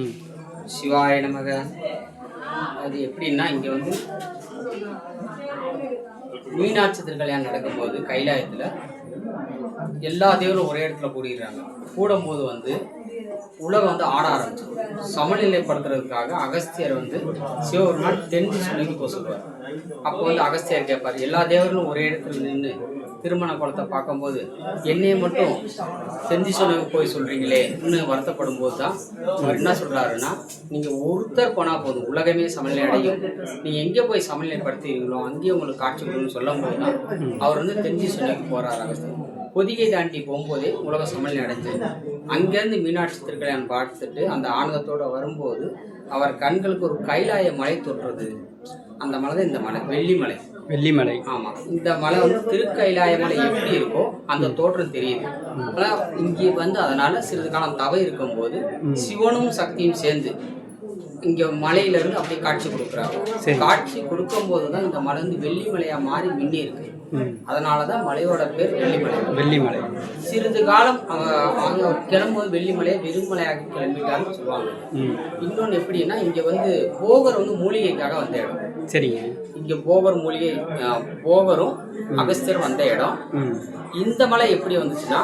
ம். சிவாய நமக. அது எப்படின்னா இங்கே வந்து மீனாட்சி திருக்கல்யாணம் நடக்கும்போது கைலாயத்தில் எல்லா தேவரும் ஒரே இடத்துல கூடிடுறாங்க. கூடும்போது வந்து உலகம் வந்து ஆட ஆரம்பிச்சு சமநிலைப்படுத்துறதுக்காக அகஸ்தியர் வந்து சிவபெருமான் தென் திசைக்கு போக சொல்லுவார். அப்போ வந்து அகஸ்தியர் கேட்பார், எல்லா தேவர்களும் ஒரே இடத்துல நின்று திருமண குளத்தை பார்க்கும்போது என்னையை மட்டும் தென் திசைக்கு போய் சொல்றீங்களே இன்னும் வருத்தப்படும் போது தான் அவர் என்ன சொல்றாருன்னா, நீங்க ஒருத்தர் போனா போதும் உலகமே சமநிலை அடையும், நீங்க எங்கே போய் சமநிலைப்படுத்துறீங்களோ அங்கேயே உங்களுக்கு காட்சி கொடுன்னு சொல்லும் போது தான் அவர் வந்து தென் திசைக்கு போறார். அகஸ்தியர் பொதிகை தாண்டி போகும்போதே உலக சமநிலை அடைஞ்சது. அங்கேருந்து மீனாட்சி திருக்கல்யாணம் பார்த்துட்டு அந்த ஆனந்தத்தோடு வரும்போது அவர் கண்களுக்கு ஒரு கைலாய மலை தோற்றுறது. அந்த மலை தான் இந்த மலை, வெள்ளிமலை. வெள்ளிமலை. ஆமாம், இந்த மலை வந்து திருக்கைலாய மலை எப்படி இருக்கோ அந்த தோற்றம் தெரியுது. ஆனால் இங்கே வந்து அதனால சிறிது காலம் தவ இருக்கும்போது சிவனும் சக்தியும் சேர்ந்து இங்கே மலையிலேருந்து அப்படியே காட்சி கொடுக்குறாங்க. காட்சி கொடுக்கும்போது தான் இந்த மலை வந்து வெள்ளிமலையாக மாறி மின்னி இருக்கு. அதனாலதான் மலையோட பேர் வெள்ளிமலை. வெள்ளிமலை. சிறிது காலம் அவங்க கிளம்பும்போது வெள்ளிமலையை வெறுமலையாகி கிளம்பிட்டாருன்னு சொல்லுவாங்க. இன்னொன்று எப்படின்னா, இங்க வந்து போகர் வந்து மூலிகைக்காக வந்த இடம். சரிங்க. இங்க போகர் மூலிகை, போகரும் அகஸ்தியர் வந்த இடம். இந்த மலை எப்படி வந்துச்சுன்னா,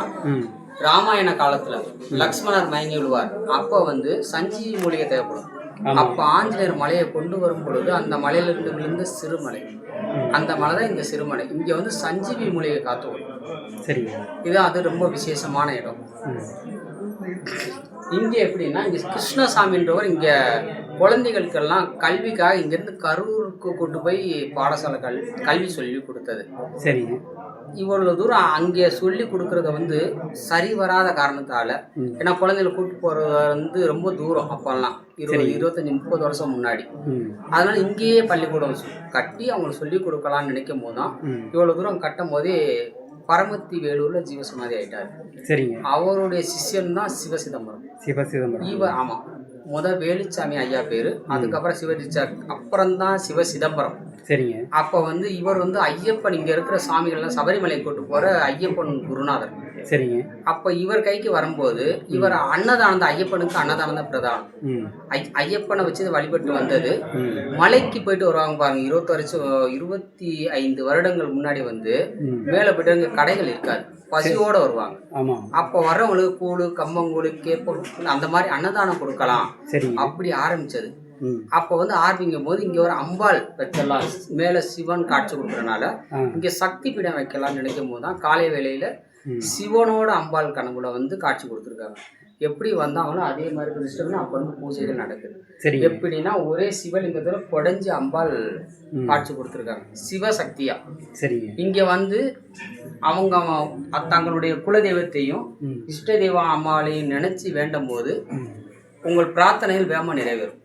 ராமாயண காலத்துல லக்ஷ்மணர் மயங்கி விழுவார். அப்போ வந்து சஞ்சீவி மூலிகை தேவைப்படும். அப்ப ஆஞ்சநேயர் மலையை கொண்டு வரும் பொழுது அந்த மலையிலிருந்து விழுந்த சிறுமலை, அந்த மலை தான் இந்த சிறுமலை. இங்க வந்து சஞ்சீவி மூலிகை காத்து வரும். சரி, இது அது ரொம்ப விசேஷமான இடம். இங்க எப்படின்னா, இங்க கிருஷ்ணசாமின்றவர் இங்க குழந்தைகளுக்கெல்லாம் கல்விக்காக இங்கிருந்து கரூருக்கு கொண்டு போய் பாடசாலை கல்வி சொல்லி கொடுத்தது. சரிங்க. இவ்வளவு தூரம் அங்கே சொல்லி கொடுக்கறத வந்து சரி வராத காரணத்தால, ஏன்னா குழந்தைகளை கூட்டு போறது வந்து ரொம்ப தூரம் அப்பெல்லாம் 25-30 வருஷம் முன்னாடி. அதனால இங்கேயே பள்ளிக்கூடம் கட்டி அவங்களுக்கு சொல்லி கொடுக்கலாம்னு நினைக்கும் போதுதான் இவ்வளவு தூரம் கட்டும் போதே பரமத்தி வேலூர்ல ஜீவசமாதி ஆயிட்டாரு. சரிங்க. அவருடைய சிஷ்யன் தான் சிவசிதம்பரம். இவர் ஆமா, வேலுச்சாமி ஐயா பேரு, அதுக்கப்புறம் சிவதிச்சார், அப்புறம்தான் சிவசிதம்பரம். சரிங்க. அப்ப வந்து இவர் வந்து ஐயப்பன், இங்க இருக்கிற சாமிகள்லாம் சபரிமலை கூட்டு போற ஐயப்பன் குருநாதர். சரிங்க. அப்ப இவர் கைக்கு வரும்போது இவர் அன்னதானம், ஐயப்பனுக்கு அன்னதானம் தான் பிரதானம். ஐயப்பனை வச்சு வழிபட்டு வந்தது. மலைக்கு போயிட்டு வருவாங்க பாருங்க, 25 வருடங்கள் முன்னாடி வந்து மேல போயிட்டு கடைகள் இருக்காது, பசியோட வருவாங்க. அப்ப வர்றவங்களுக்கு கூழு, கம்மங்கூழு, கேப்ப அந்த மாதிரி அன்னதானம் கொடுக்கலாம் அப்படி ஆரம்பிச்சது. அப்ப வந்து ஆரம்பிக்கும் போது இங்க ஒரு அம்பாள் வைக்கலாம், மேல சிவன் காட்சி கொடுக்கறதுனால இங்க சக்தி பீடம் வைக்கலாம்னு நினைக்கும் போதுதான் காலை வேளையில சிவனோட அம்பாள் கனவுல வந்து காட்சி கொடுத்துருக்காங்க. எப்படி வந்தாங்களோ அதே மாதிரி கிருஷ்ணன் அப்ப வந்து பூஜைகள் நடக்குது. எப்படின்னா, ஒரே சிவலிங்கத்துல கொடைஞ்சு அம்பாள் காட்சி கொடுத்துருக்காங்க சிவசக்தியா. இங்க வந்து அவங்க தங்களுடைய குலதெய்வத்தையும் இஷ்ட தெய்வம் அம்மாளையும் நினைச்சு வேண்டும் போது உங்கள் பிரார்த்தனைகள் வேகமா நிறைவேறும்.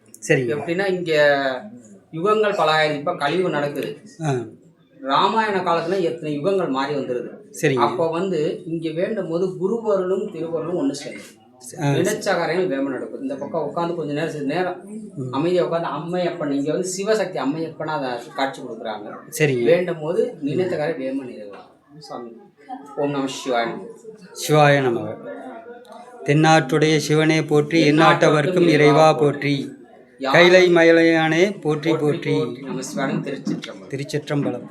எப்படின்னா, இங்க யுகங்கள் பல இப்ப கலியுகம் நடக்குது. ராமாயண காலத்துல எத்தனை யுகங்கள் மாறி வந்துருது. அப்ப வந்து இங்க வேண்டும் போது குருவருளும் திருவருளும் ஒண்ணு சேரும், நினைச்ச காரியங்கள் வேகமா நடக்கும். இந்த பக்கம் உட்காந்து கொஞ்ச நேரம் அமைதியா உட்காந்து அம்மையப்பன், இங்க வந்து சிவசக்தி அம்மையப்பனா அதை காட்சி கொடுக்குறாங்க. வேண்டும் போது நினைத்த காரியம் வேகமா நிறைவேறும். சாமி ஓம் நம சிவாய. சிவாய நமக. தென்னாட்டுடைய சிவனே போற்றி, எந்நாட்டவர்க்கும் இறைவா போற்றி, கைலை மலையானே போற்றி போற்றி. நம சிவாய. திருச்சிற்றம்பலம். திருச்சிற்றம்பலம்.